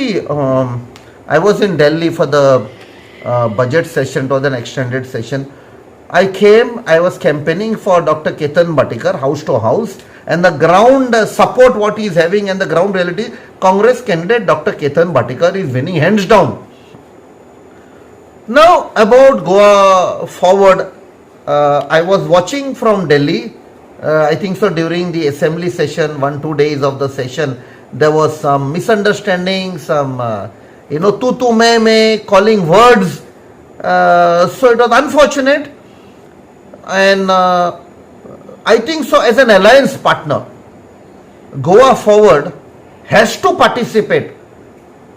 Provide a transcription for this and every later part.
see, I was in Delhi for the budget session. It was an extended session. I was campaigning for Dr. Ketan Bhatikar, house to house, and the ground support what he is having and the ground reality, Congress candidate Dr. Ketan Bhatikar is winning hands down. Now about Goa forward, I was watching from Delhi. I think so during the assembly session, 1-2 days of the session, there was some misunderstanding, some tu tu me calling words. So it was unfortunate, and I think so as an alliance partner, Goa forward has to participate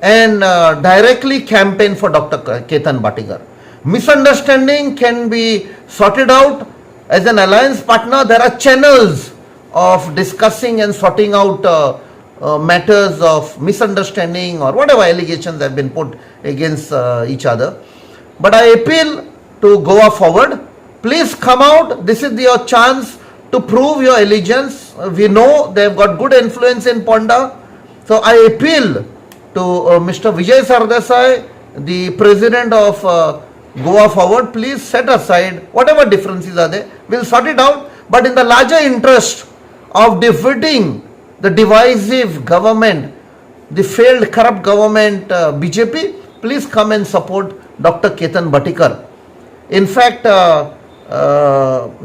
and directly campaign for Dr. Ketan Bhatikar. Misunderstanding can be sorted out. As an alliance partner, there are channels of discussing and sorting out matters of misunderstanding or whatever allegations have been put against each other. But I appeal to Goa forward, please come out. This is your chance to prove your allegiance. We know they have got good influence in Ponda. So I appeal to Mr. Vijai Sardesai, the president of Goa forward, please set aside whatever differences are there. We'll sort it out. But in the larger interest of defeating the divisive government, the failed corrupt government BJP, please come and support Dr. Ketan Bhatikar. In fact,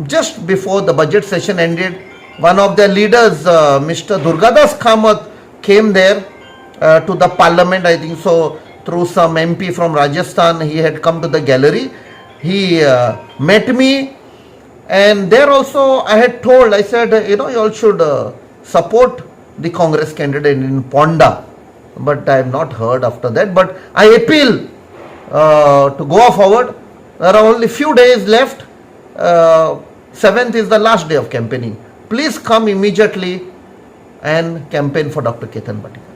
just before the budget session ended, one of their leaders, Mr. Durgadas Kamath, came there to the parliament, I think so, through some MP from Rajasthan. He had come to the gallery. He met me, and there also I had told, I said, you all should support the Congress candidate in Ponda. But I have not heard after that. But I appeal to go forward. There are only few days left. 7th is the last day of campaigning. Please come immediately and campaign for Dr. Ketan Bhatikar.